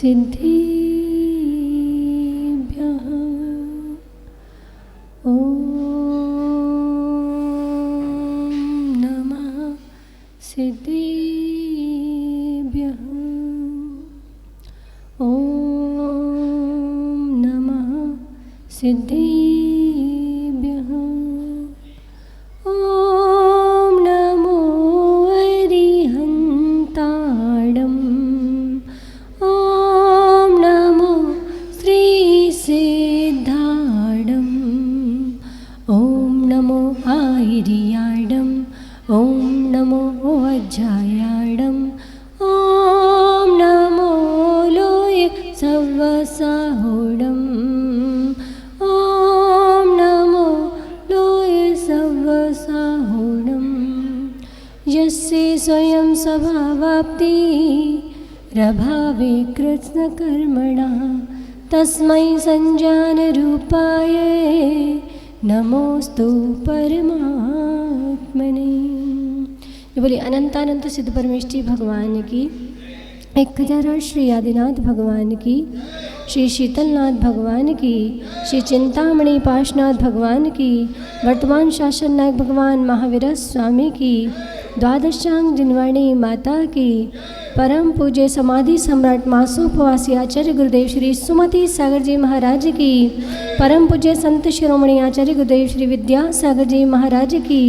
सिद्धिभ्यः ॐ नमः सिद्धिभ्यः ॐ नमः सिद्धिभ्यः ॐ नमो अरिहन्ताडम् ॐ नमो श्रीसिद्धाडम् ॐ नमो आयर्याडम् ॐ नमो वज्रायाडम् ॐ नमो लोय सवसाहोडम् ॐ नमो लोय सवसाहोडम् यस्य स्वयं स्वभावाप्ति रभावे कृत्स्नकर्मणा तस्मै संजानरूपाय नमोस्तु परमात्मने। ये बोली अनंतानंत सिद्ध परमेष्ठी भगवान की, 1008 श्री आदिनाथ भगवान की, श्री शीतलनाथ भगवान की, श्री चिंतामणि पाशनाथ भगवान की, वर्तमान शासन नायक भगवान महावीर स्वामी की, द्वादशांग जिनवाणी माता की, परम पूज्य समाधि सम्राट मासोपवासी आचार्य गुरुदेव श्री सुमति सागर जी महाराज की, परम पूज्य संत शिरोमणि आचार्य गुरुदेव श्री विद्यासागर जी महाराज की,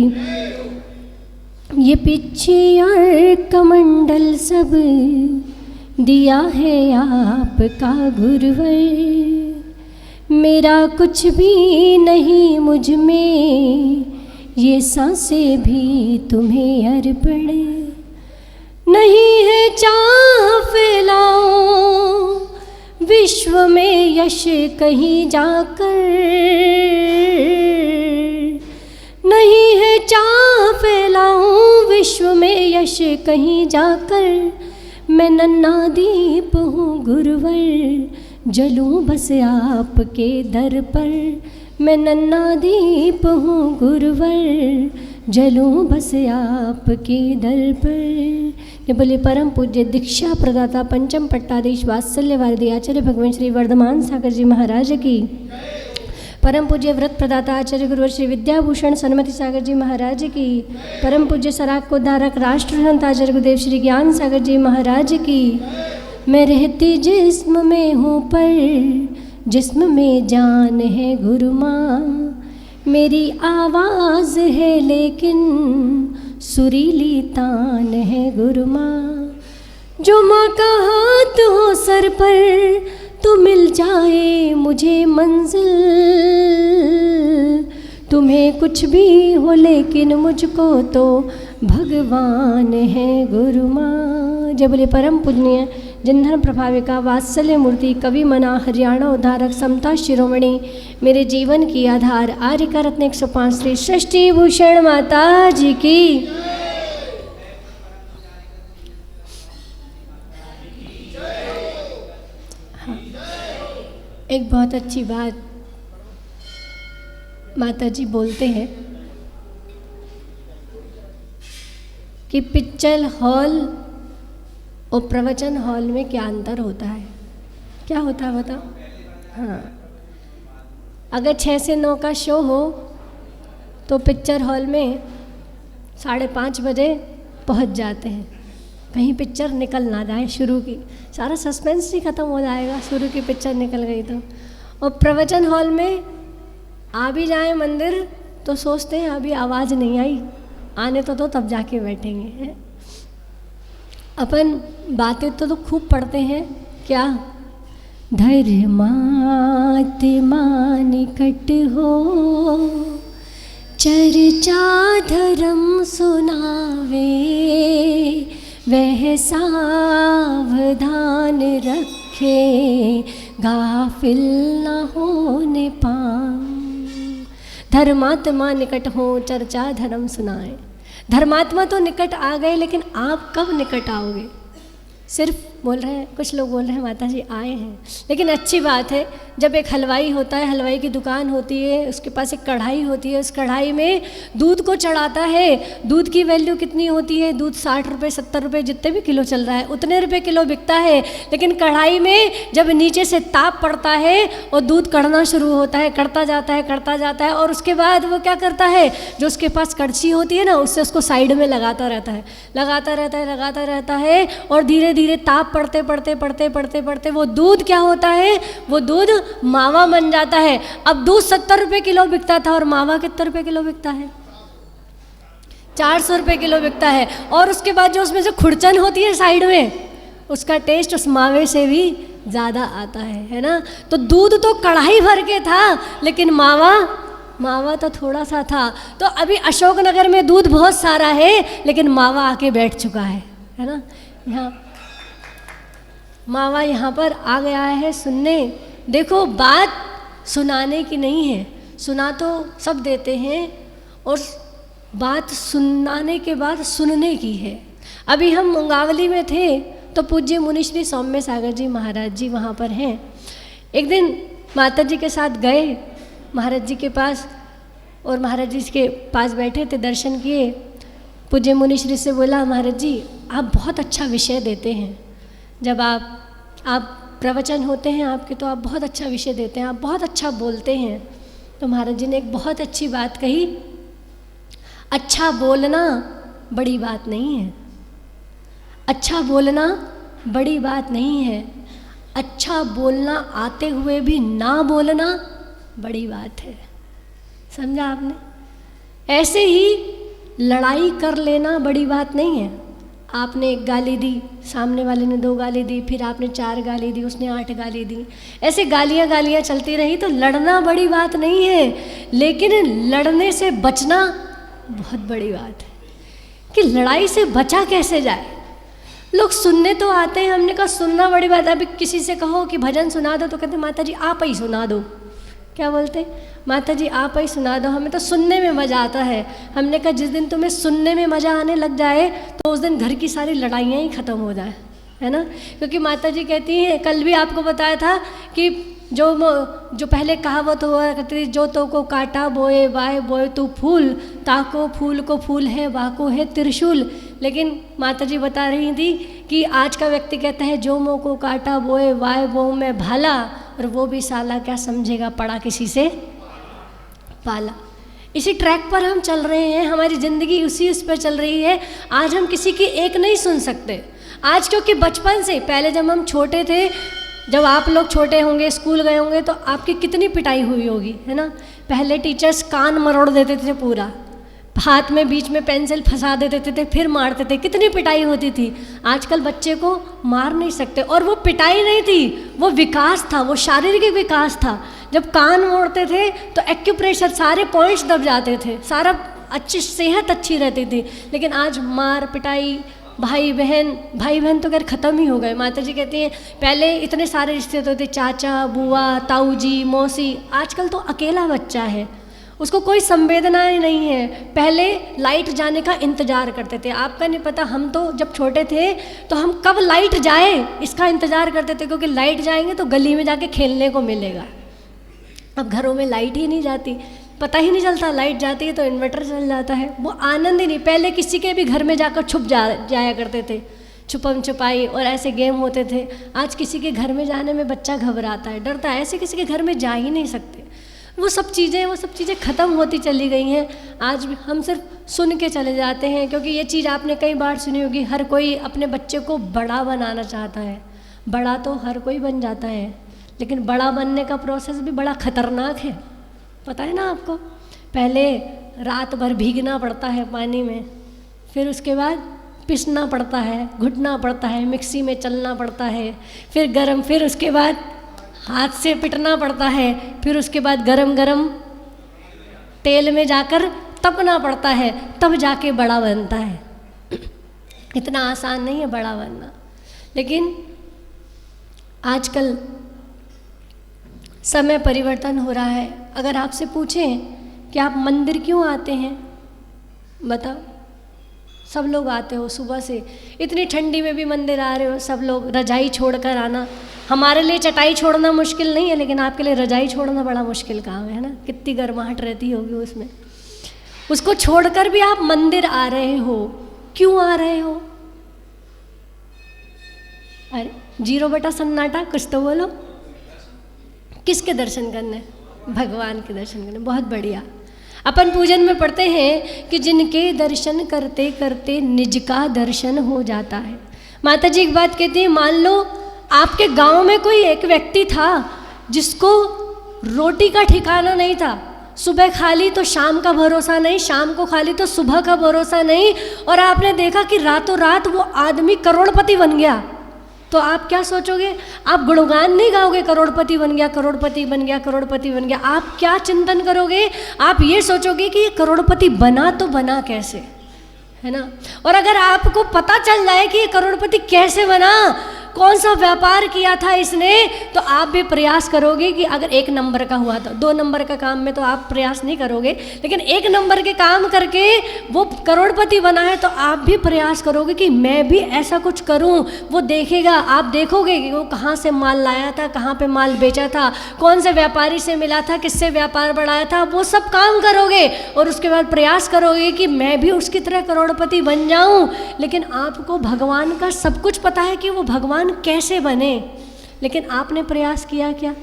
ये पीछे और कमंडल सब दिया है आपका गुरुवर, मेरा कुछ भी नहीं मुझ में, ये सांसें भी तुम्हें अर्पण, नहीं है चाह फैलाऊं विश्व में यश कहीं जाकर, नहीं है चाह फैलाऊं विश्व में यश कहीं जाकर, मैं नन्हा दीप हूँ गुरुवर, जलूं बस आपके दर पर, मैं नन्हा दीप हूँ गुरुवर, जलूं बस आपके दर पर। ये बोले परम पूज्य दीक्षा प्रदाता पंचम पट्टाधीश वात्सल्य वारदी आचार्य भगवान श्री वर्धमान सागर जी महाराज की, परम पूज्य व्रत प्रदाता आचार्य गुरुवर श्री विद्याभूषण सन्मति सागर जी महाराज की, परम पूज्य सराक को धारक राष्ट्र संत आचार्य गुरुदेव श्री ज्ञान सागर जी महाराज की। मैं रहती जिस्म में हूँ पर जिस्म में जान है गुरु माँ, मेरी आवाज़ है लेकिन सुरीली तान है गुरु माँ, जो माँ का हाथ हो सर पर तो मिल जाए मुझे मंजिल, तुम्हें कुछ भी हो लेकिन मुझको तो भगवान है गुरु माँ। जय बोले परम पूजनीय जिनधन प्रभाविका वात्सल्य मूर्ति कवि मना हरियाणा उद्धारक समता शिरोमणि मेरे जीवन की आधार आर्यका रत्न 105 श्री सृष्टि भूषण माता जी की। हाँ, एक बहुत अच्छी बात माता जी बोलते हैं कि पिक्चर हॉल और प्रवचन हॉल में क्या अंतर होता है। क्या होता है बताओ? हाँ, अगर 6 से 9 का शो हो तो पिक्चर हॉल में 5:30 बजे पहुंच जाते हैं, कहीं पिक्चर निकल ना जाए शुरू की, सारा सस्पेंस ही ख़त्म हो जाएगा शुरू की पिक्चर निकल गई तो। और प्रवचन हॉल में आ भी जाए मंदिर तो सोचते हैं अभी आवाज़ नहीं आई, आने तो तब जाके बैठेंगे। अपन बातें तो खूब पढ़ते हैं, क्या धर्मात्मा निकट हो चर्चा धर्म सुनावे, वह सावधान रखे गाफिल न होने पाए। धर्मात्मा निकट हो चर्चा धर्म सुनाए। धर्मात्मा तो निकट आ गए, लेकिन आप कब निकट आओगे? सिर्फ बोल रहे हैं, कुछ लोग बोल रहे हैं माता जी आए हैं, लेकिन अच्छी बात है। जब एक हलवाई होता है, हलवाई की दुकान होती है, उसके पास एक कढ़ाई होती है, उस कढ़ाई में दूध को चढ़ाता है। दूध की वैल्यू कितनी होती है? दूध 60 रुपये 70 रुपये जितने भी किलो चल रहा है उतने रुपये किलो बिकता है। लेकिन कढ़ाई में जब नीचे से ताप पड़ता है और दूध कढ़ना शुरू होता है, कढ़ता जाता है और उसके बाद वो क्या करता है, जो उसके पास कड़छी होती है ना, उससे उसको साइड में लगाता रहता है और धीरे धीरे ताप पड़ते वो दूध क्या होता है, वो दूध मावा बन जाता है। अब दूध 70 रुपये किलो बिकता था और मावा कितने रुपये किलो बिकता है? 400 रुपये किलो बिकता है। और उसके बाद जो उसमें जो खुरचन होती है साइड में, उसका टेस्ट उस मावे से भी ज़्यादा आता है ना। तो दूध तो कढ़ाई भर के था, लेकिन मावा तो थोड़ा सा था। तो अभी अशोकनगर में दूध बहुत सारा है, लेकिन मावा आके बैठ चुका है ना। यहाँ मावा यहाँ पर आ गया है सुनने। देखो, बात सुनाने की नहीं है, सुना तो सब देते हैं, और बात सुनाने के बाद सुनने की है। अभी हम मुंगावली में थे तो पूज्य मुनिश्री सौम्य सागर जी महाराज जी वहाँ पर हैं। एक दिन माता जी के साथ गए महाराज जी के पास, और महाराज जी के पास बैठे थे, दर्शन किए। पूज्य मुनिश्री से बोला, महाराज जी आप बहुत अच्छा विषय देते हैं, जब आप प्रवचन होते हैं आपके तो आप बहुत अच्छा विषय देते हैं, आप बहुत अच्छा बोलते हैं। तो महाराज जी ने एक बहुत अच्छी बात कही, अच्छा बोलना बड़ी बात नहीं है, अच्छा बोलना बड़ी बात नहीं है, अच्छा बोलना आते हुए भी ना बोलना बड़ी बात है। समझा आपने? ऐसे ही लड़ाई कर लेना बड़ी बात नहीं है। आपने एक गाली दी, सामने वाले ने 2 गाली दी, फिर आपने 4 गाली दी, उसने 8 गाली दी, ऐसे गालियाँ चलती रही तो लड़ना बड़ी बात नहीं है। लेकिन लड़ने से बचना बहुत बड़ी बात है कि लड़ाई से बचा कैसे जाए। लोग सुनने तो आते हैं, हमने कहा सुनना बड़ी बात है। अभी किसी से कहो कि भजन सुना दो तो कहते माता जी आप ही सुना दो। क्या बोलते? माता जी आप ही सुना दो, हमें तो सुनने में मज़ा आता है। हमने कहा जिस दिन तुम्हें सुनने में मज़ा आने लग जाए तो उस दिन घर की सारी लड़ाइयाँ ही ख़त्म हो जाए, है ना। क्योंकि माता जी कहती हैं, कल भी आपको बताया था कि जो पहले कहावत हुआ करती थी, जो तो को काटा बोए वाए बोए तू फूल, ताको फूल को फूल है वाको है त्रिशूल। लेकिन माता जी बता रही थी कि आज का व्यक्ति कहता है जो मुँह को काटा बोए वाए बो में भाला, और वो भी साला क्या समझेगा पड़ा किसी से पाला। इसी ट्रैक पर हम चल रहे हैं, हमारी ज़िंदगी उस पर चल रही है। आज हम किसी की एक नहीं सुन सकते आज, क्योंकि बचपन से पहले जब हम छोटे थे, जब आप लोग छोटे होंगे स्कूल गए होंगे तो आपकी कितनी पिटाई हुई होगी, है ना। पहले टीचर्स कान मरोड़ देते थे, पूरा हाथ में बीच में पेंसिल फंसा देते थे, फिर मारते थे, कितनी पिटाई होती थी। आजकल बच्चे को मार नहीं सकते, और वो पिटाई नहीं थी, वो विकास था, वो शारीरिक विकास था। जब कान मोड़ते थे तो एक्यूप्रेशर सारे पॉइंट्स दब जाते थे, सारा अच्छी सेहत अच्छी रहती थी। लेकिन आज मार पिटाई, भाई बहन तो खैर ख़त्म ही हो गए। माता जी कहती हैं पहले इतने सारे रिश्ते होते थे, चाचा बुआ ताऊ जी मौसी, आजकल तो अकेला बच्चा है, उसको कोई संवेदना ही नहीं है। पहले लाइट जाने का इंतज़ार करते थे, आपका नहीं पता, हम तो जब छोटे थे तो हम कब लाइट जाए इसका इंतज़ार करते थे, क्योंकि लाइट जाएंगे तो गली में जाके खेलने को मिलेगा। अब घरों में लाइट ही नहीं जाती, पता ही नहीं चलता, लाइट जाती है तो इन्वर्टर चल जाता है, वो आनंद ही नहीं। पहले किसी के भी घर में जाकर छुप जाया करते थे, छुपम छुपाई और ऐसे गेम होते थे। आज किसी के घर में जाने में बच्चा घबराता है, डरता है, ऐसे किसी के घर में जा ही नहीं सकते। वो सब चीज़ें ख़त्म होती चली गई हैं। आज हम सिर्फ सुन के चले जाते हैं, क्योंकि ये चीज़ आपने कई बार सुनी होगी, हर कोई अपने बच्चे को बड़ा बनाना चाहता है। बड़ा तो हर कोई बन जाता है, लेकिन बड़ा बनने का प्रोसेस भी बड़ा ख़तरनाक है, पता है ना आपको। पहले रात भर भीगना पड़ता है पानी में, फिर उसके बाद पिसना पड़ता है, घुटना पड़ता है, मिक्सी में चलना पड़ता है, फिर गरम, फिर उसके बाद हाथ से पिटना पड़ता है, फिर उसके बाद गरम गरम तेल में जाकर तपना पड़ता है, तब जाके बड़ा बनता है। इतना आसान नहीं है बड़ा बनना। लेकिन आजकल समय परिवर्तन हो रहा है। अगर आपसे पूछें कि आप मंदिर क्यों आते हैं, बताओ, सब लोग आते हो सुबह से, इतनी ठंडी में भी मंदिर आ रहे हो सब लोग। रजाई छोड़कर आना, हमारे लिए चटाई छोड़ना मुश्किल नहीं है, लेकिन आपके लिए रजाई छोड़ना बड़ा मुश्किल काम है ना। कितनी गर्माहट रहती होगी उसमें। उसको छोड़कर भी आप मंदिर आ रहे हो। क्यों आ रहे हो? अरे 0 सन्नाटा, कुछ तो बोलो। किसके दर्शन करने? भगवान के दर्शन करने। बहुत बढ़िया। अपन पूजन में पढ़ते हैं कि जिनके दर्शन करते करते निज का दर्शन हो जाता है। माता जी एक बात कहती है, मान लो आपके गांव में कोई एक व्यक्ति था जिसको रोटी का ठिकाना नहीं था। सुबह खा ली तो शाम का भरोसा नहीं, शाम को खा ली तो सुबह का भरोसा नहीं, और आपने देखा कि रातों रात वो आदमी करोड़पति बन गया। तो आप क्या सोचोगे? आप गुणगान नहीं गाओगे करोड़पति बन गया, करोड़पति बन गया, करोड़पति बन गया। आप क्या चिंतन करोगे? आप ये सोचोगे कि ये करोड़पति बना तो बना कैसे, है ना। और अगर आपको पता चल जाए कि ये करोड़पति कैसे बना, कौन सा व्यापार किया था इसने, तो आप भी प्रयास करोगे कि अगर 1 नंबर का हुआ तो 2 नंबर का काम में तो आप प्रयास नहीं करोगे, लेकिन 1 नंबर के काम करके वो करोड़पति बना है तो आप भी प्रयास करोगे कि मैं भी ऐसा कुछ करूं। वो देखेगा, आप देखोगे कि वो कहाँ से माल लाया था, कहाँ पे माल बेचा था, कौन से व्यापारी से मिला था, किससे व्यापार बढ़ाया था, वो सब काम करोगे और उसके बाद प्रयास करोगे कि मैं भी उसकी तरह करोड़पति बन जाऊं। लेकिन आपको भगवान का सब कुछ पता है कि वो भगवान कैसे बने, लेकिन आपने प्रयास किया क्या?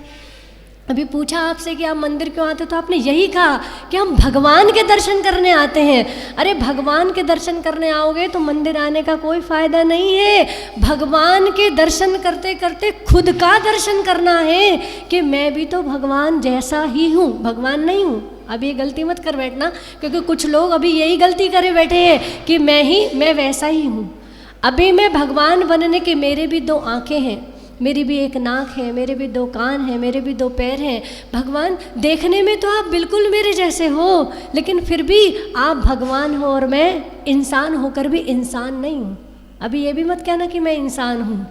अभी पूछा आपसे कि आप मंदिर क्यों आते, तो आपने यही कहा कि हम भगवान के दर्शन करने आते हैं। अरे भगवान के दर्शन करने आओगे तो मंदिर आने का कोई फायदा नहीं है। भगवान के दर्शन करते करते खुद का दर्शन करना है कि मैं भी तो भगवान जैसा ही हूँ, भगवान नहीं हूँ। अब ये गलती मत कर बैठना, क्योंकि कुछ लोग अभी यही गलती करे बैठे हैं कि मैं वैसा ही हूँ। अभी मैं भगवान बनने के, मेरे भी 2 आँखें हैं, मेरी भी 1 नाक है, मेरे भी 2 कान हैं, मेरे भी 2 पैर हैं। भगवान देखने में तो आप बिल्कुल मेरे जैसे हो, लेकिन फिर भी आप भगवान हो और मैं इंसान होकर भी इंसान नहीं हूँ। अभी ये भी मत कहना कि मैं इंसान हूँ।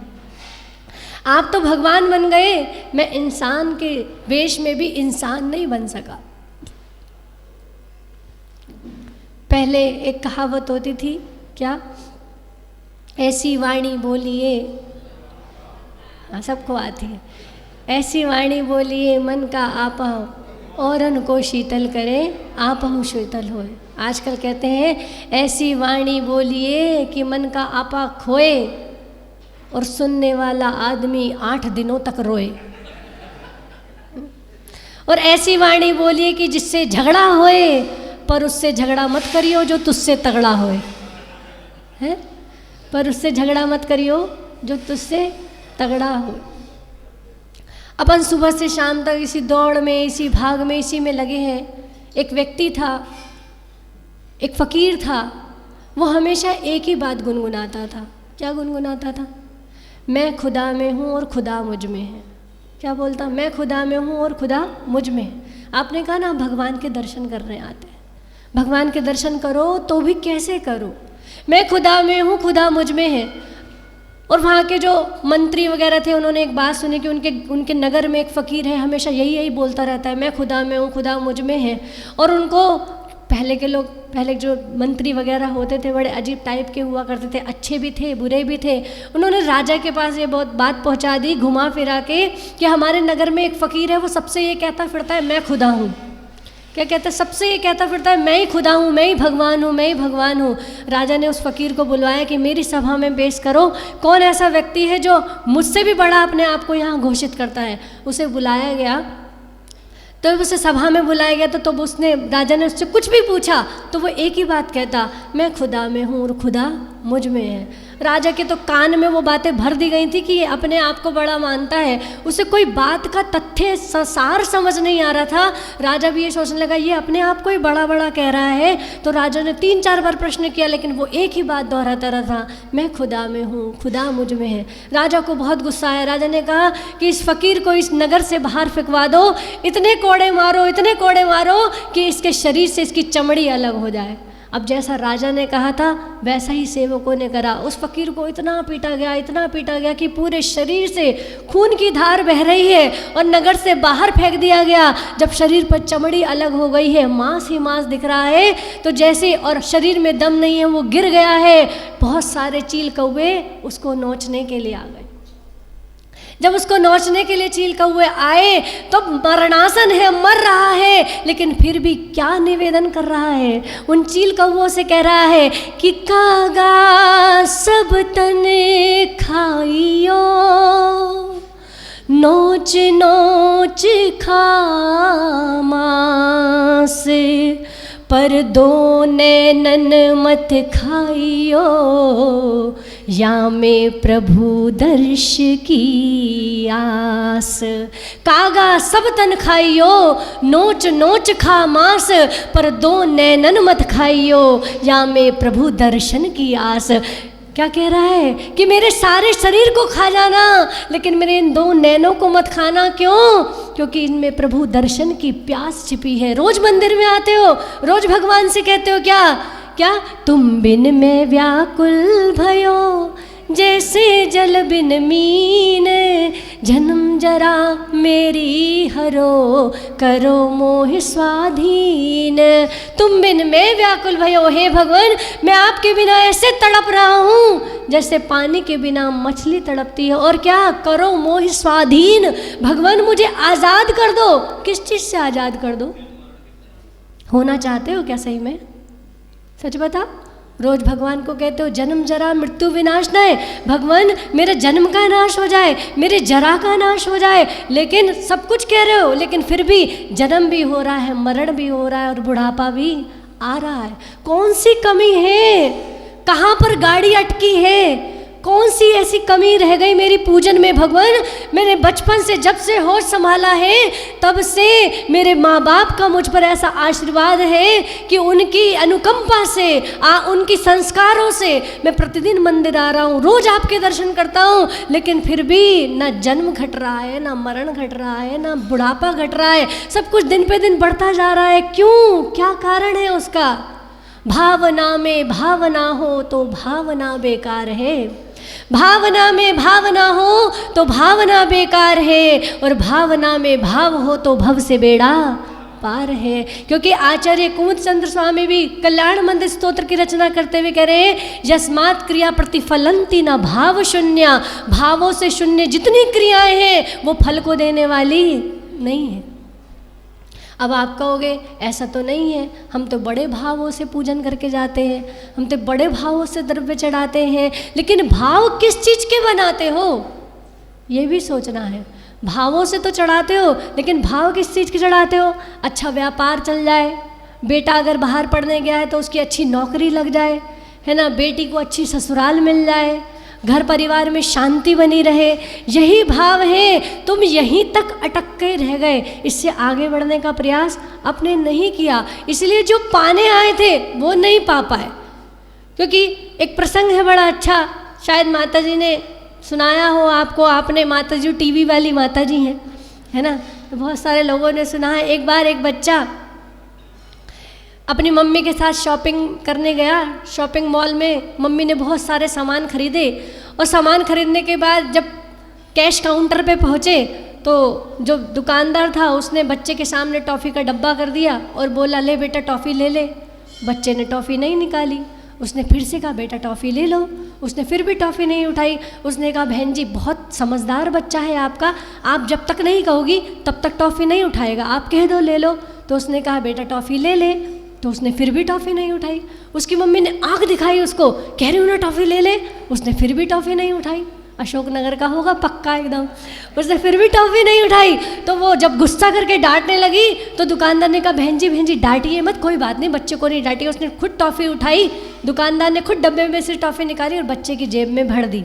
आप तो भगवान बन गए, मैं इंसान के वेश में भी इंसान नहीं बन सका। पहले एक कहावत होती थी, क्या? ऐसी वाणी बोलिए, हाँ सबको आती है। ऐसी वाणी बोलिए मन का आपा, औरन को शीतल करे आपहु शीतल होए। आजकल कहते हैं ऐसी वाणी बोलिए कि मन का आपा खोए और सुनने वाला आदमी 8 दिनों तक रोए। और ऐसी वाणी बोलिए कि जिससे झगड़ा होए, पर उससे झगड़ा मत करियो जो तुझसे तगड़ा होए, हैं? पर उससे झगड़ा मत करियो जो तुझसे तगड़ा हो। अपन सुबह से शाम तक इसी दौड़ में, इसी भाग में, इसी में लगे हैं। एक व्यक्ति था, एक फ़कीर था, वो हमेशा एक ही बात गुनगुनाता था। क्या गुनगुनाता था? मैं खुदा में हूँ और खुदा मुझ में है। क्या बोलता? मैं खुदा में हूँ और खुदा मुझ में है। आपने कहा ना भगवान के दर्शन करने आते हैं। भगवान के दर्शन करो तो भी कैसे करो? मैं खुदा में हूँ, खुदा मुझ में है। और वहाँ के जो मंत्री वगैरह थे, उन्होंने एक बात सुनी कि उनके नगर में एक फ़कीर है, हमेशा यही बोलता रहता है, मैं खुदा में हूँ, खुदा मुझ में है। और उनको पहले जो मंत्री वगैरह होते थे बड़े अजीब टाइप के हुआ करते थे, अच्छे भी थे बुरे भी थे। उन्होंने राजा के पास ये बहुत बात पहुँचा दी घुमा फिरा के कि हमारे नगर में एक फ़कीर है, वो सबसे ये कहता फिरता है मैं खुदा हूँ। क्या कहता है? सबसे ये कहता फिरता है मैं ही खुदा हूँ, मैं ही भगवान हूँ, मैं ही भगवान हूँ। राजा ने उस फ़कीर को बुलवाया कि मेरी सभा में पेश करो, कौन ऐसा व्यक्ति है जो मुझसे भी बड़ा अपने आप को यहाँ घोषित करता है। उसे बुलाया गया, तो उसे सभा में बुलाया गया तो उसने, राजा ने उससे कुछ भी पूछा तो वो एक ही बात कहता, मैं खुदा में हूँ और खुदा मुझ में है। राजा के तो कान में वो बातें भर दी गई थी कि ये अपने आप को बड़ा मानता है, उसे कोई बात का तथ्य सार समझ नहीं आ रहा था। राजा भी ये सोचने लगा ये अपने आप को ही बड़ा बड़ा कह रहा है। तो राजा ने 3-4 बार प्रश्न किया, लेकिन वो एक ही बात दोहराता रहा था, मैं खुदा में हूँ, खुदा मुझ में है। राजा को बहुत गुस्सा आया। राजा ने कहा कि इस फ़कीर को इस नगर से बाहर फेंकवा दो, इतने कोड़े मारो कि इसके शरीर से इसकी चमड़ी अलग हो जाए। अब जैसा राजा ने कहा था वैसा ही सेवकों ने करा। उस फकीर को इतना पीटा गया कि पूरे शरीर से खून की धार बह रही है और नगर से बाहर फेंक दिया गया। जब शरीर पर चमड़ी अलग हो गई है, मांस ही मांस दिख रहा है, तो जैसे और शरीर में दम नहीं है, वो गिर गया है। बहुत सारे चील कौवे उसको नोचने के लिए आ गए। जब उसको नोचने के लिए चील कौवे आए तो मरणासन है, मर रहा है, लेकिन फिर भी क्या निवेदन कर रहा है, उन चील कौवों से कह रहा है कि कागा सब तने खाइयो, नोच नोच खा मांस, पर दो नैनन मत खाइयो, या में प्रभु दर्श की आस। कागा सब तन खाइयो, नोच नोच खा मांस, पर दो नैनन मत खाइयो, या में प्रभु दर्शन की आस। क्या कह रहा है कि मेरे सारे शरीर को खा जाना, लेकिन मेरे इन दो नैनों को मत खाना। क्यों? क्योंकि इनमें प्रभु दर्शन की प्यास छिपी है। रोज मंदिर में आते हो, रोज भगवान से कहते हो क्या तुम बिन में व्याकुल भयो, जैसे जल बिन मीन, जन्म जरा मेरी हरो, करो मोह स्वाधीन। तुम बिन में व्याकुल भयो, हे भगवान मैं आपके बिना ऐसे तड़प रहा हूँ जैसे पानी के बिना मछली तड़पती है। और क्या करो मोह स्वाधीन, भगवान मुझे आज़ाद कर दो। किस चीज़ से आज़ाद कर दो? होना चाहते हो क्या सही में? सच बता। रोज भगवान को कहते हो जन्म जरा मृत्यु विनाश न है, भगवान मेरे जन्म का नाश हो जाए, मेरे जरा का नाश हो जाए, लेकिन सब कुछ कह रहे हो, लेकिन फिर भी जन्म भी हो रहा है, मरण भी हो रहा है और बुढ़ापा भी आ रहा है। कौन सी कमी है? कहाँ पर गाड़ी अटकी है? कौन सी ऐसी कमी रह गई मेरी पूजन में? भगवान मैंने बचपन से जब से होश संभाला है तब से मेरे माँ बाप का मुझ पर ऐसा आशीर्वाद है कि उनकी अनुकंपा से उनकी संस्कारों से मैं प्रतिदिन मंदिर आ रहा हूँ, रोज आपके दर्शन करता हूँ, लेकिन फिर भी ना जन्म घट रहा है, ना मरण घट रहा है, ना बुढ़ापा घट रहा है, सब कुछ दिन पे दिन बढ़ता जा रहा है। क्यों? क्या कारण है उसका? भावना में भावना हो तो भावना बेकार है, भावना में भावना हो तो भावना बेकार है, और भावना में भाव हो तो भव से बेड़ा पार है। क्योंकि आचार्य कुमुद चंद्र स्वामी भी कल्याण मंदिर स्तोत्र की रचना करते हुए कह रहे हैं, यस्मात् क्रिया प्रतिफलंती न भाव शून्य, भावों से शून्य जितनी क्रियाएं हैं वो फल को देने वाली नहीं है। अब आप कहोगे ऐसा तो नहीं है, हम तो बड़े भावों से पूजन करके जाते हैं, हम तो बड़े भावों से द्रव्य चढ़ाते हैं, लेकिन भाव किस चीज़ के बनाते हो ये भी सोचना है। भावों से तो चढ़ाते हो, लेकिन भाव किस चीज़ के चढ़ाते हो? अच्छा व्यापार चल जाए, बेटा अगर बाहर पढ़ने गया है तो उसकी अच्छी नौकरी लग जाए, है ना, बेटी को अच्छी ससुराल मिल जाए, घर परिवार में शांति बनी रहे, यही भाव है। तुम यहीं तक अटक के रह गए, इससे आगे बढ़ने का प्रयास आपने नहीं किया, इसलिए जो पाने आए थे वो नहीं पा पाए। क्योंकि एक प्रसंग है बड़ा अच्छा, शायद माता जी ने सुनाया हो आपको, आपने माता जी टीवी वाली माता जी हैं, है ना, तो बहुत सारे लोगों ने सुना है। एक बार एक बच्चा अपनी मम्मी के साथ शॉपिंग करने गया, शॉपिंग मॉल में मम्मी ने बहुत सारे सामान खरीदे, और सामान खरीदने के बाद जब कैश काउंटर पे पहुँचे तो जो दुकानदार था उसने बच्चे के सामने टॉफ़ी का डब्बा कर दिया और बोला ले बेटा टॉफ़ी ले ले। बच्चे ने टॉफ़ी नहीं निकाली, उसने फिर से कहा बेटा टॉफ़ी ले लो, उसने फिर भी टॉफ़ी नहीं उठाई। उसने कहा बहन जी बहुत समझदार बच्चा है आपका, आप जब तक नहीं कहोगी तब तक टॉफ़ी नहीं उठाएगा, आप कह दो ले लो। तो उसने कहा बेटा टॉफ़ी ले ले, तो उसने फिर भी टॉफ़ी नहीं उठाई। उसकी मम्मी ने आँख दिखाई उसको, कह रही हूँ ना टॉफ़ी ले ले, उसने फिर भी टॉफ़ी नहीं उठाई। अशोकनगर का होगा पक्का एकदम, उसने फिर भी टॉफ़ी नहीं उठाई। तो वो जब गुस्सा करके डांटने लगी तो दुकानदार ने कहा बहन जी डांटिए मत, कोई बात नहीं, बच्चे को नहीं डांटिए। उसने खुद टॉफ़ी उठाई, दुकानदार ने खुद डब्बे में से टॉफ़ी निकाली और बच्चे की जेब में भर दी।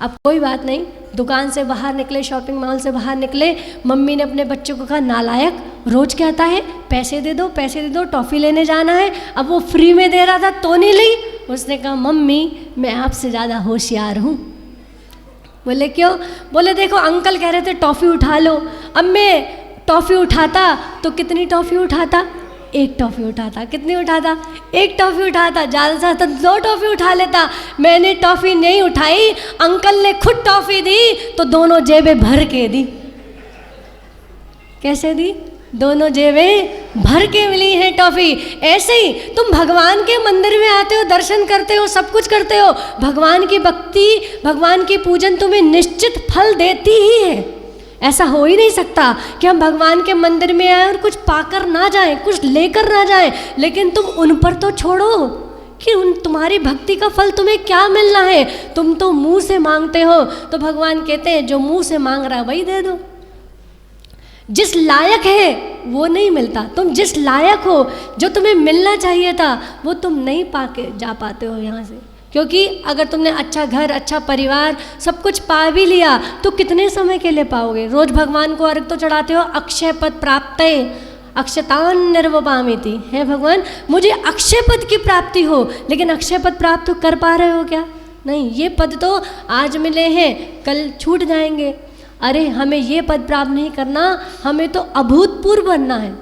अब कोई बात नहीं, दुकान से बाहर निकले, शॉपिंग मॉल से बाहर निकले, मम्मी ने अपने बच्चों को कहा नालायक, रोज़ कहता है पैसे दे दो टॉफ़ी लेने जाना है, अब वो फ्री में दे रहा था तो नहीं ली। उसने कहा मम्मी मैं आपसे ज़्यादा होशियार हूँ। बोले क्यों? बोले देखो अंकल कह रहे थे टॉफ़ी उठा लो, अब मैं टॉफ़ी उठाता तो कितनी टॉफ़ी उठाता? एक टॉफ़ी उठाता। कितनी उठाता? एक टॉफ़ी उठाता, ज़्यादा से ज़्यादा 2 टॉफ़ी उठा लेता। मैंने टॉफ़ी नहीं उठाई, अंकल ने खुद टॉफ़ी दी तो दोनों जेबें भर के दी। कैसे दी? दोनों जेबें भर के मिली हैं टॉफ़ी। ऐसे ही तुम भगवान के मंदिर में आते हो, दर्शन करते हो, सब कुछ करते हो, भगवान की भक्ति, भगवान की पूजन तुम्हें निश्चित फल देती ही है। ऐसा हो ही नहीं सकता कि हम भगवान के मंदिर में आए और कुछ पाकर ना जाएं, कुछ लेकर ना जाएं। लेकिन तुम उन पर तो छोड़ो कि उन तुम्हारी भक्ति का फल तुम्हें क्या मिलना है। तुम तो मुंह से मांगते हो, तो भगवान कहते हैं जो मुंह से मांग रहा है वही दे दो। जिस लायक है वो नहीं मिलता। तुम जिस लायक हो, जो तुम्हें मिलना चाहिए था, वो तुम नहीं पाके जा पाते हो यहाँ से। क्योंकि अगर तुमने अच्छा घर, अच्छा परिवार, सब कुछ पा भी लिया तो कितने समय के लिए पाओगे? रोज भगवान को अर्घ तो चढ़ाते हो, अक्षय पद प्राप्त अक्षतान निर्वपामिति, है भगवान मुझे अक्षय पद की प्राप्ति हो। लेकिन अक्षय पद प्राप्त कर पा रहे हो क्या? नहीं। ये पद तो आज मिले हैं, कल छूट जाएंगे। अरे हमें ये पद प्राप्त नहीं करना, हमें तो अभूतपूर्व बनना है।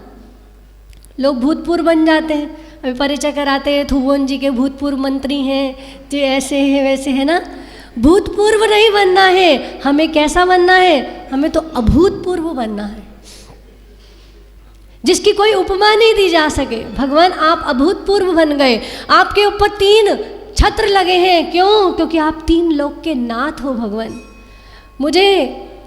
लोग भूतपूर्व बन जाते हैं, अभी परिचय कराते हैं, थुबोन जी के भूतपूर्व मंत्री हैं, जो ऐसे हैं वैसे है ना। भूतपूर्व नहीं बनना है, हमें कैसा बनना है? हमें तो अभूतपूर्व बनना है, जिसकी कोई उपमा नहीं दी जा सके। भगवान आप अभूतपूर्व बन गए। आपके ऊपर 3 छत्र लगे हैं। क्यों? क्योंकि आप 3 लोक के नाथ हो भगवान। मुझे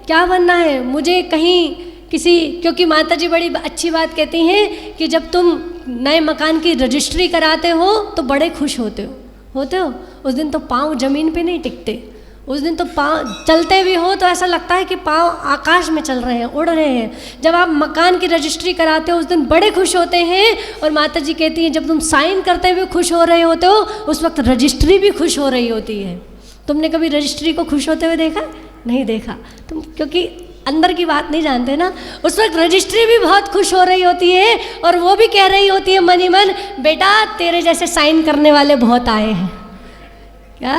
क्या बनना है? मुझे कहीं किसी, क्योंकि माता जी बड़ी अच्छी बात कहती हैं कि जब तुम नए मकान की रजिस्ट्री कराते हो तो बड़े खुश होते हो। उस दिन तो पाँव जमीन पे नहीं टिकते, उस दिन तो पाँव चलते भी हो तो ऐसा लगता है कि पाँव आकाश में चल रहे हैं, उड़ रहे हैं। जब आप मकान की रजिस्ट्री कराते हो उस दिन बड़े खुश होते हैं। और माता जी कहती हैं जब तुम साइन करते हुए खुश हो रहे होते हो, उस वक्त रजिस्ट्री भी खुश हो रही होती है। तुमने कभी रजिस्ट्री को खुश होते हुए देखा? नहीं देखा तुम, क्योंकि अंदर की बात नहीं जानते ना। उस वक्त रजिस्ट्री भी बहुत खुश हो रही होती है और वो भी कह रही होती है मन ही मन, बेटा तेरे जैसे साइन करने वाले बहुत आए हैं। क्या?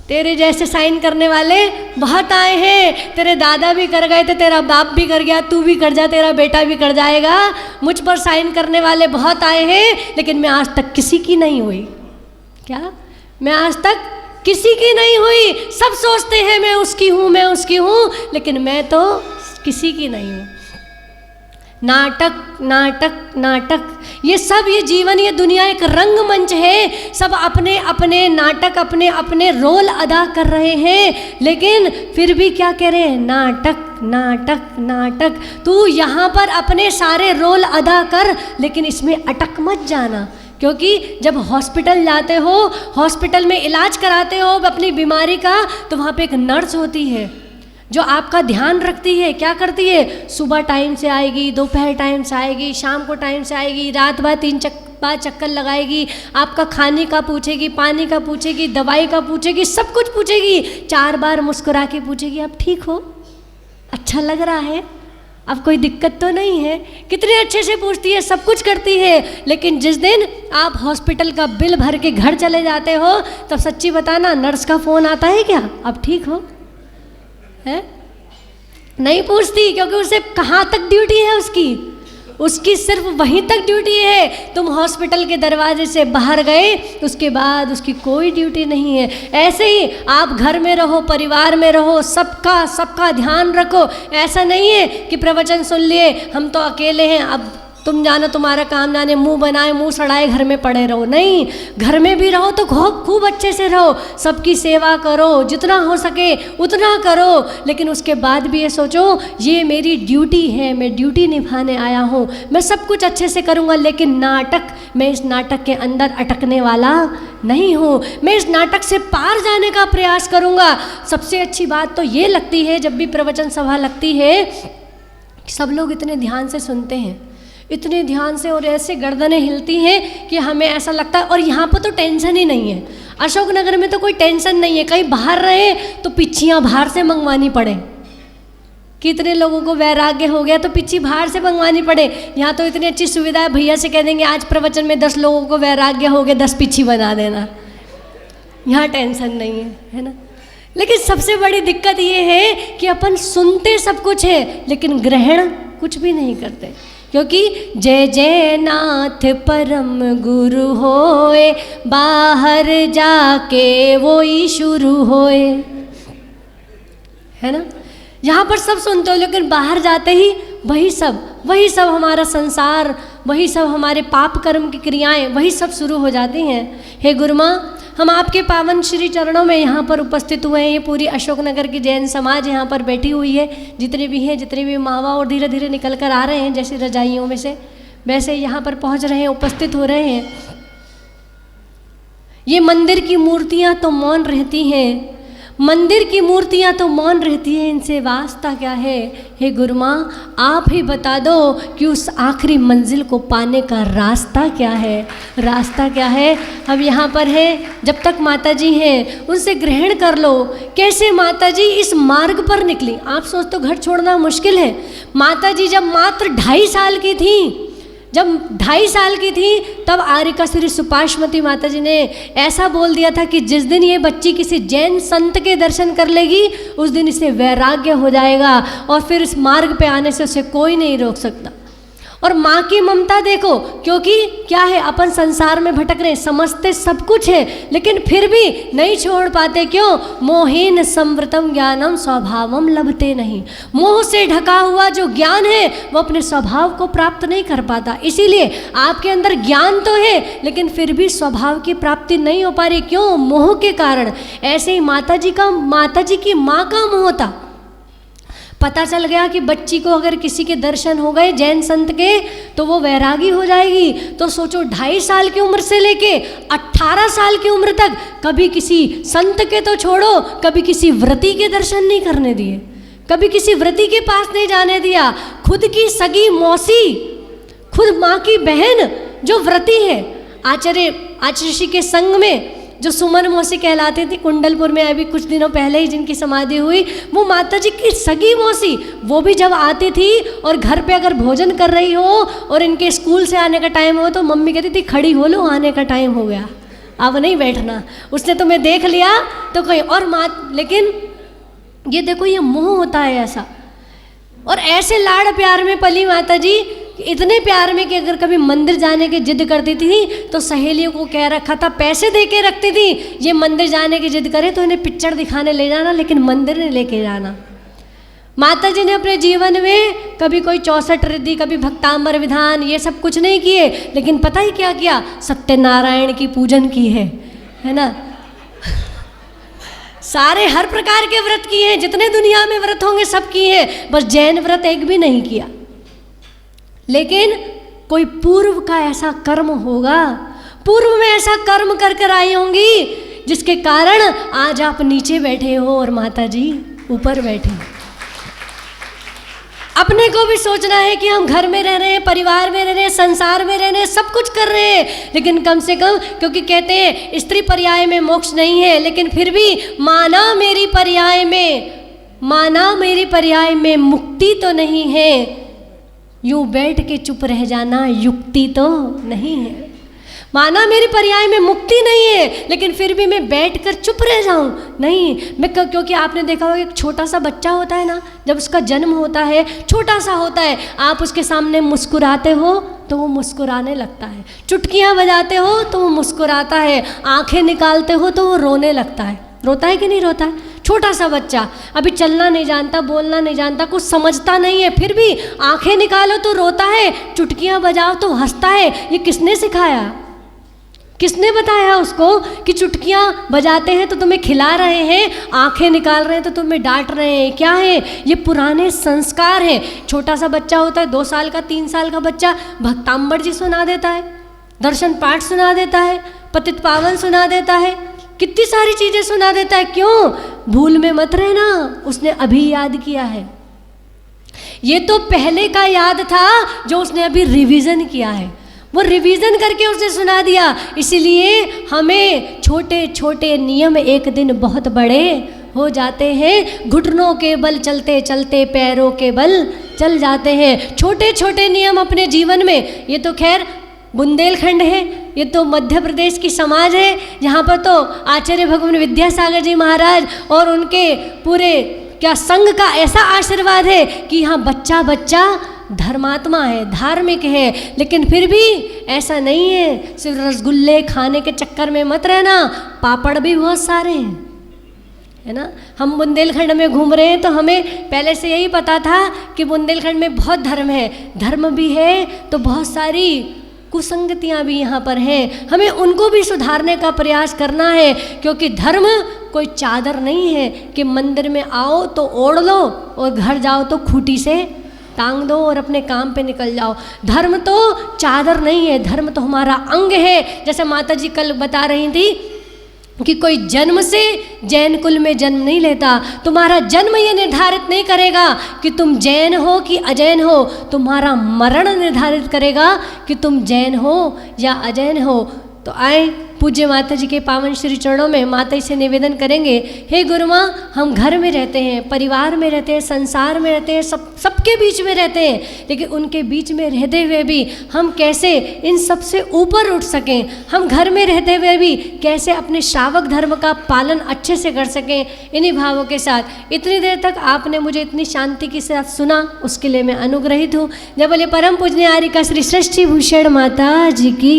तेरे जैसे साइन करने वाले बहुत आए हैं। तेरे दादा भी कर गए थे, तेरा बाप भी कर गया, तू भी कर जा, तेरा बेटा भी कर जाएगा। मुझ पर साइन करने वाले बहुत आए हैं, लेकिन मैं आज तक किसी की नहीं हुई। क्या? मैं आज तक किसी की नहीं हुई। सब सोचते हैं मैं उसकी हूँ, मैं उसकी हूँ, लेकिन मैं तो किसी की नहीं हूँ। नाटक नाटक नाटक, ये सब, ये जीवन, ये दुनिया एक रंगमंच है। सब अपने अपने नाटक, अपने अपने रोल अदा कर रहे हैं, लेकिन फिर भी क्या कह रहे हैं? नाटक नाटक नाटक। तू यहाँ पर अपने सारे रोल अदा कर, लेकिन इसमें अटक मत जाना। क्योंकि जब हॉस्पिटल जाते हो, हॉस्पिटल में इलाज कराते हो अपनी बीमारी का, तो वहाँ पे एक नर्स होती है जो आपका ध्यान रखती है। क्या करती है? सुबह टाइम से आएगी, दोपहर टाइम से आएगी, शाम को टाइम से आएगी, रात भर 3 बार चक्कर लगाएगी, आपका खाने का पूछेगी, पानी का पूछेगी, दवाई का पूछेगी, सब कुछ पूछेगी। 4 बार मुस्कुरा के पूछेगी आप ठीक हो, अच्छा लग रहा है, अब कोई दिक्कत तो नहीं है। कितने अच्छे से पूछती है, सब कुछ करती है। लेकिन जिस दिन आप हॉस्पिटल का बिल भर के घर चले जाते हो, तब सच्ची बताना नर्स का फ़ोन आता है क्या अब ठीक हो? है? नहीं पूछती, क्योंकि उसे कहाँ तक ड्यूटी है उसकी सिर्फ वहीं तक ड्यूटी है। तुम हॉस्पिटल के दरवाजे से बाहर गए, उसके बाद उसकी कोई ड्यूटी नहीं है। ऐसे ही आप घर में रहो, परिवार में रहो, सबका ध्यान रखो। ऐसा नहीं है कि प्रवचन सुन लिए, हम तो अकेले हैं, अब तुम जानो तुम्हारा काम जाने, मुंह बनाए मुंह सड़ाए घर में पड़े रहो। नहीं, घर में भी रहो तो खूब अच्छे से रहो, सबकी सेवा करो, जितना हो सके उतना करो। लेकिन उसके बाद भी ये सोचो ये मेरी ड्यूटी है, मैं ड्यूटी निभाने आया हूँ, मैं सब कुछ अच्छे से करूँगा। लेकिन नाटक, मैं इस नाटक के अंदर अटकने वाला नहीं हूँ, मैं इस नाटक से पार जाने का प्रयास करूँगा। सबसे अच्छी बात तो ये लगती है जब भी प्रवचन सभा लगती है, सब लोग इतने ध्यान से सुनते हैं, इतने ध्यान से, और ऐसे गर्दनें हिलती हैं कि हमें ऐसा लगता है। और यहाँ पर तो टेंशन ही नहीं है, अशोकनगर में तो कोई टेंशन नहीं है। कहीं बाहर रहे तो पिच्चियाँ बाहर से मंगवानी पड़े। कितने लोगों को वैराग्य हो गया तो पिच्ची बाहर से मंगवानी पड़े। यहाँ तो इतनी अच्छी सुविधा है, भैया से कह देंगे आज प्रवचन में 10 लोगों को वैराग्य हो गया, 10 पिच्ची बना देना। यहाँ टेंशन नहीं है ना। लेकिन सबसे बड़ी दिक्कत ये है कि अपन सुनते सब कुछ है, लेकिन ग्रहण कुछ भी नहीं करते। क्योंकि जय जय नाथ परम गुरु होए, बाहर जाके वो ही शुरू होए, है ना। यहाँ पर सब सुनते हो लेकिन बाहर जाते ही वही सब हमारा संसार, वही सब हमारे पाप कर्म की क्रियाएं, वही सब शुरू हो जाती हैं। हे गुरुमाँ, हम आपके पावन श्री चरणों में यहाँ पर उपस्थित हुए हैं। ये पूरी अशोकनगर की जैन समाज यहाँ पर बैठी हुई है, जितने भी हैं, जितने भी मावा, और धीरे धीरे निकल कर आ रहे हैं जैसे रजाइयों में से, वैसे यहाँ पर पहुँच रहे हैं, उपस्थित हो रहे हैं। ये मंदिर की मूर्तियाँ तो मौन रहती हैं, मंदिर की मूर्तियाँ तो मौन रहती हैं, इनसे वास्ता क्या है। हे गुरुमाँ, आप ही बता दो कि उस आखिरी मंजिल को पाने का रास्ता क्या है, रास्ता क्या है। हम यहाँ पर हैं, जब तक माता जी हैं उनसे ग्रहण कर लो। कैसे माता जी इस मार्ग पर निकली। आप सोचते हो घर छोड़ना मुश्किल है। माता जी जब मात्र 2.5 साल की थी, जब 2.5 साल की थी, तब आर्यका श्री सुपाश्मती माता जी ने ऐसा बोल दिया था कि जिस दिन ये बच्ची किसी जैन संत के दर्शन कर लेगी, उस दिन इसे वैराग्य हो जाएगा और फिर इस मार्ग पे आने से उसे कोई नहीं रोक सकता। और माँ की ममता देखो, क्योंकि क्या है, अपन संसार में भटक रहे, समझते सब कुछ है लेकिन फिर भी नहीं छोड़ पाते। क्यों? मोहेन संवृतम ज्ञानम स्वभावम लभते नहीं। मोह से ढका हुआ जो ज्ञान है वो अपने स्वभाव को प्राप्त नहीं कर पाता। इसीलिए आपके अंदर ज्ञान तो है लेकिन फिर भी स्वभाव की प्राप्ति नहीं हो पा रही। क्यों? मोह के कारण। ऐसे ही माता जी की माँ का मोह था। पता चल गया कि बच्ची को अगर किसी के दर्शन हो गए जैन संत के तो वो वैरागी हो जाएगी। तो सोचो 2.5 साल की उम्र से लेके 18 साल की उम्र तक कभी किसी संत के तो छोड़ो, कभी किसी व्रती के दर्शन नहीं करने दिए, कभी किसी व्रती के पास नहीं जाने दिया। खुद की सगी मौसी, खुद माँ की बहन जो व्रती है, आचार्य ऋषि के संग में जो सुमन मौसी कहलाती थी, कुंडलपुर में अभी कुछ दिनों पहले ही जिनकी समाधि हुई, वो माता जी की सगी मौसी, वो भी जब आती थी और घर पे अगर भोजन कर रही हो और इनके स्कूल से आने का टाइम हो तो मम्मी कहती थी खड़ी हो लो, आने का टाइम हो गया, अब नहीं बैठना, उसने तुम्हें देख लिया तो कहीं और। लेकिन ये देखो, ये मोह होता है ऐसा। और ऐसे लाड़ प्यार में पली माता जी, इतने प्यार में कि अगर कभी मंदिर जाने की जिद करती थी तो सहेलियों को कह रखा था, पैसे दे के रखती थी, ये मंदिर जाने की जिद करे तो इन्हें पिक्चर दिखाने ले जाना लेकिन मंदिर नहीं लेके जाना। माता जी ने अपने जीवन में कभी कोई 64 रिद्धि, कभी भक्तांबर विधान, ये सब कुछ नहीं किए, लेकिन पता ही क्या किया, सत्यनारायण की पूजन की है ना। सारे हर प्रकार के व्रत किए हैं, जितने दुनिया में व्रत होंगे सब किए हैं, बस जैन व्रत एक भी नहीं किया। लेकिन कोई पूर्व का ऐसा कर्म होगा, पूर्व में ऐसा कर्म कर कर आई होंगी जिसके कारण आज आप नीचे बैठे हो और माता जी ऊपर बैठे। अपने को भी सोचना है कि हम घर में रह रहे हैं, परिवार में रह रहे हैं, संसार में रह रहे हैं, सब कुछ कर रहे हैं, लेकिन कम से कम, क्योंकि कहते हैं स्त्री पर्याय में मोक्ष नहीं है, लेकिन फिर भी माना मेरी पर्याय में मुक्ति तो नहीं है। यूं बैठ के चुप रह जाना युक्ति तो नहीं है। माना मेरी पर्याय में मुक्ति नहीं है लेकिन फिर भी मैं बैठ कर चुप रह जाऊं, नहीं। मैं क्योंकि आपने देखा होगा एक छोटा सा बच्चा होता है ना, जब उसका जन्म होता है, छोटा सा होता है, आप उसके सामने मुस्कुराते हो तो वो मुस्कुराने लगता है, चुटकियाँ बजाते हो तो वो मुस्कुराता है, आंखें निकालते हो तो वो रोने लगता है। रोता है कि नहीं रोता है? छोटा सा बच्चा अभी चलना नहीं जानता, बोलना नहीं जानता, कुछ समझता नहीं है, फिर भी आंखें निकालो तो रोता है, चुटकियाँ बजाओ तो हंसता है। ये किसने सिखाया? किसने बताया उसको कि चुटकियाँ बजाते हैं तो तुम्हें खिला रहे हैं, आंखें निकाल रहे हैं तो तुम्हें डांट रहे हैं? क्या है ये? पुराने संस्कार हैं। छोटा सा बच्चा होता है, 2 साल का, 3 साल का बच्चा भक्तांबर जी सुना देता है, दर्शन पाठ सुना देता है, पतित पावन सुना देता है, कितनी सारी चीज़ें सुना देता है। क्यों? भूल में मत रहना, उसने अभी याद किया है। ये तो पहले का याद था जो उसने अभी रिवीजन किया है, वो रिवीजन करके उसने सुना दिया। इसीलिए हमें छोटे छोटे नियम एक दिन बहुत बड़े हो जाते हैं। घुटनों के बल चलते चलते पैरों के बल चल जाते हैं। छोटे छोटे नियम अपने जीवन में, ये तो खैर बुंदेलखंड है, ये तो मध्य प्रदेश की समाज है, यहाँ पर तो आचार्य भगवान विद्यासागर जी महाराज और उनके पूरे क्या संघ का ऐसा आशीर्वाद है कि यहाँ बच्चा बच्चा धर्मात्मा है, धार्मिक है, लेकिन फिर भी ऐसा नहीं है सिर्फ रसगुल्ले खाने के चक्कर में मत रहना, पापड़ भी बहुत सारे हैं, है ना। हम बुंदेलखंड में घूम रहे हैं तो हमें पहले से यही पता था कि बुंदेलखंड में बहुत धर्म है, धर्म भी है तो बहुत सारी कुसंगतियाँ भी यहाँ पर हैं, हमें उनको भी सुधारने का प्रयास करना है, क्योंकि धर्म कोई चादर नहीं है कि मंदिर में आओ तो ओढ़ लो और घर जाओ तो खूंटी से टांग दो और अपने काम पे निकल जाओ। धर्म तो चादर नहीं है, धर्म तो हमारा अंग है। जैसे माता जी कल बता रही थी कि कोई जन्म से जैन कुल में जन्म नहीं लेता, तुम्हारा जन्म ये निर्धारित नहीं करेगा कि तुम जैन हो कि अजैन हो, तुम्हारा मरण निर्धारित करेगा कि तुम जैन हो या अजैन हो। तो आए पूज्य माता जी के पावन श्री चरणों में माता जी से निवेदन करेंगे, हे गुरु माँ, हम घर में रहते हैं, परिवार में रहते हैं, संसार में रहते हैं, सबके बीच में रहते हैं, लेकिन उनके बीच में रहते हुए भी हम कैसे इन सब से ऊपर उठ सकें, हम घर में रहते हुए भी कैसे अपने श्रावक धर्म का पालन अच्छे से कर सकें, इन्हीं भावों के साथ इतनी देर तक आपने मुझे इतनी शांति के साथ सुना, उसके लिए मैं अनुग्रहित हूँ। जब बोले परम पूजनीय आर्यिका श्री षष्ठी भूषण माता जी की।